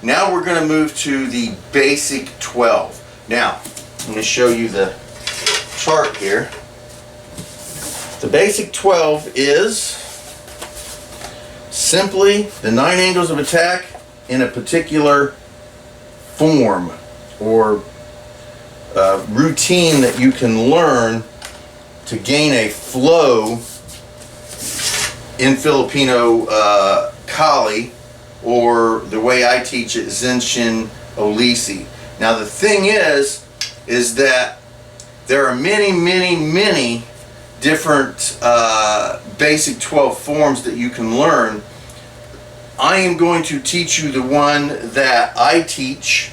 Now we're going to move to the basic 12. Now, I'm going to show you the chart here. The basic 12 is simply the 9 angles of attack in a particular form or routine that you can learn to gain a flow in Filipino Kali, or the way I teach it, Zenshin, Olisi. Now the thing is that there are many different basic 12 forms that you can learn. I am going to teach you the one that I teach,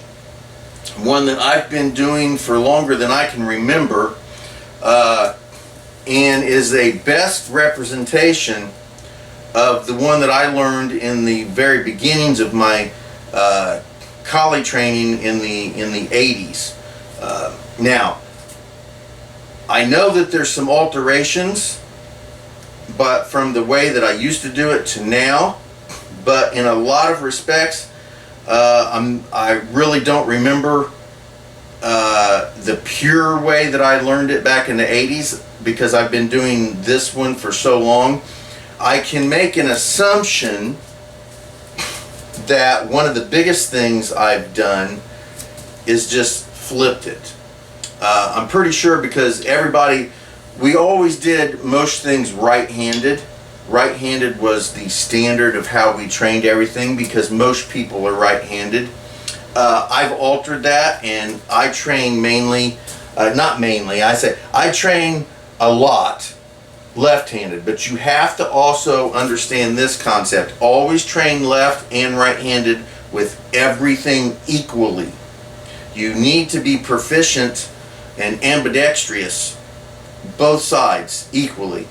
one that I've been doing for longer than I can remember, and is a best representation of the one that I learned in the very beginnings of my Kali training in the 80s. Now, I know that there's some alterations, but from the way that I used to do it to now, but in a lot of respects, I really don't remember the pure way that I learned it back in the 80s, because I've been doing this one for so long. I can make an assumption that one of the biggest things I've done is just flipped it. I'm pretty sure because we always did most things right-handed. Right-handed was the standard of how we trained everything, because most people are right-handed. I've altered that, and I train mainly, I train a lot left-handed, but you have to also understand this concept. Always train left and right-handed with everything equally. You need to be proficient and ambidextrous both sides equally.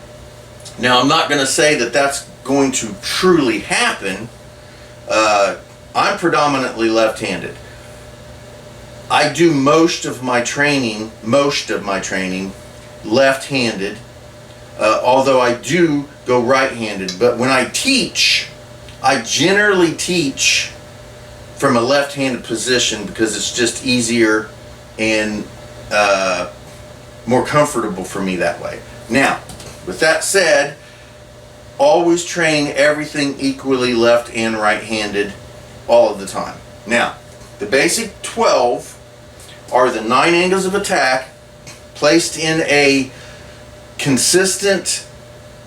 Now, I'm not going to say that that's going to truly happen. I'm predominantly left-handed. I do most of my training left-handed, although I do go right-handed. But when I teach, I generally teach from a left-handed position because it's just easier and more comfortable for me that way. Now, with that said, always train everything equally left and right-handed all of the time. Now, the basic 12 are the 9 angles of attack placed in a consistent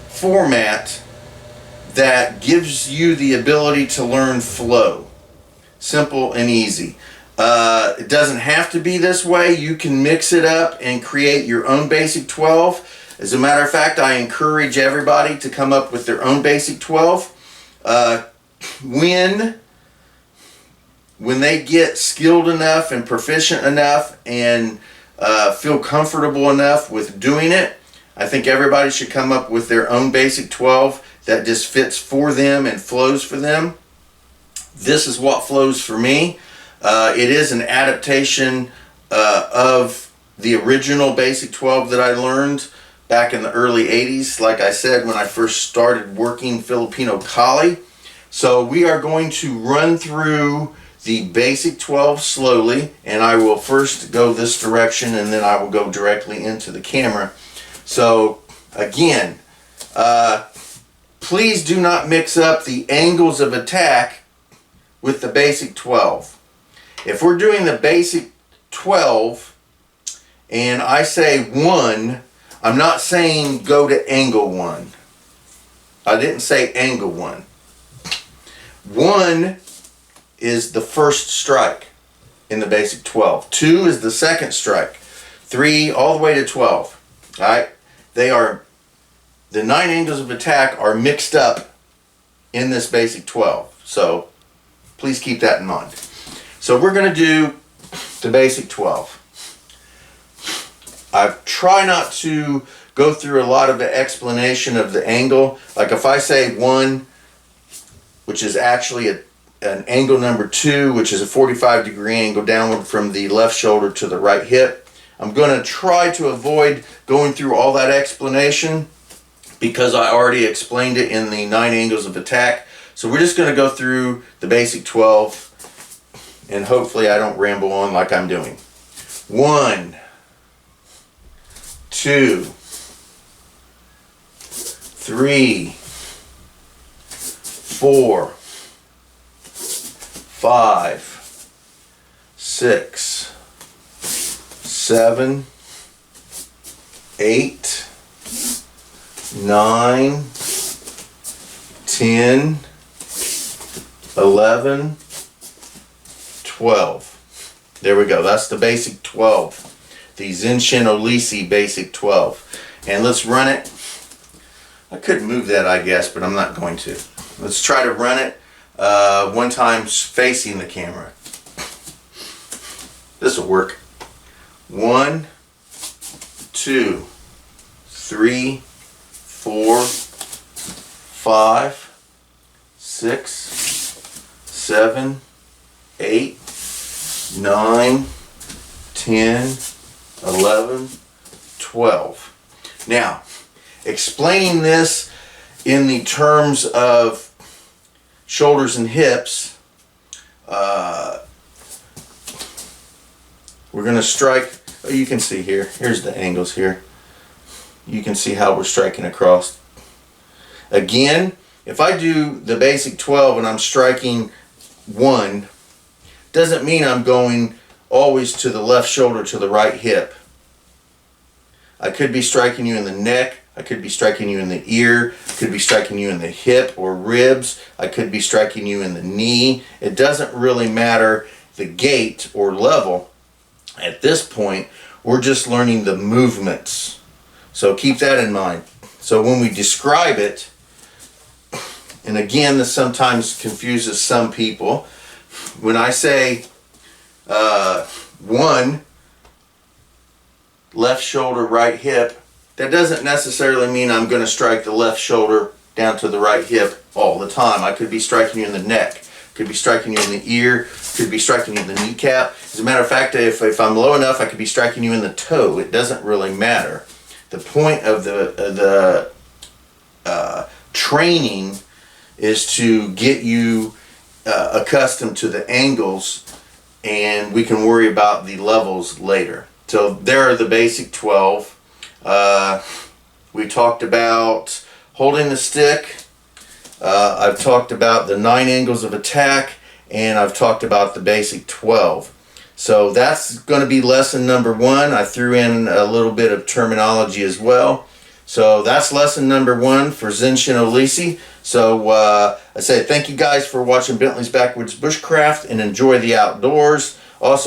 format that gives you the ability to learn flow. Simple and easy. It doesn't have to be this way. You can mix it up and create your own basic 12. As a matter of fact, I encourage everybody to come up with their own basic 12. When they get skilled enough and proficient enough and feel comfortable enough with doing it, I think everybody should come up with their own basic 12 that just fits for them and flows for them. This is what flows for me. It is an adaptation of the original basic 12 that I learned back in the early 80s, like I said, when I first started working Filipino Kali. So we are going to run through the basic 12 slowly, and I will first go this direction and then I will go directly into the camera. So again, please do not mix up the angles of attack with the basic 12. If we're doing the basic 12 and I say 1, I'm not saying go to angle 1. I didn't say angle 1. 1 is the first strike in the basic 12. 2 is the second strike. 3 all the way to 12. All right? The 9 angles of attack are mixed up in this basic 12. So please keep that in mind. So we're going to do the basic 12. I try not to go through a lot of the explanation of the angle. Like if I say 1, which is actually an angle number 2, which is a 45-degree angle downward from the left shoulder to the right hip, I'm going to try to avoid going through all that explanation because I already explained it in the 9 angles of attack. So we're just going to go through the basic 12 and hopefully I don't ramble on like I'm doing. 1, 2, 3, 4, 5, 6, 7, 8, 9, 10, 11, 12. There we go. That's the basic 12. The Zenshin Olisi basic 12. And let's run it. I could move that, I guess, but I'm not going to. Let's try to run it one time facing the camera. This will work. 1, 2, 3, 4, 5, 6, 7, 8, 9, 10, 11, 12. Now, explaining this in the terms of shoulders and hips, we're going to strike, you can see here, here's the angles here. You can see how we're striking across. Again, if I do the basic 12 and I'm striking 1, doesn't mean I'm going always to the left shoulder to the right hip. I could be striking you in the neck, I could be striking you in the ear, I could be striking you in the hip or ribs, I could be striking you in the knee. It doesn't really matter the gait or level. At this point, we're just learning the movements. So keep that in mind. So when we describe it, and again, this sometimes confuses some people. When I say 1, left shoulder, right hip, that doesn't necessarily mean I'm going to strike the left shoulder down to the right hip all the time. I could be striking you in the neck, could be striking you in the ear, could be striking you in the kneecap. As a matter of fact, if I'm low enough, I could be striking you in the toe. It doesn't really matter. The point of the training is to get you accustomed to the angles, and we can worry about the levels later. So there are the basic 12. We talked about holding the stick. I've talked about the 9 angles of attack, and I've talked about the basic 12. So that's going to be lesson number 1. I threw in a little bit of terminology as well. So that's lesson number 1 for Zenshin Olisi. So I say thank you guys for watching Bentley's Backwoods Bushcraft, and enjoy the outdoors. Also,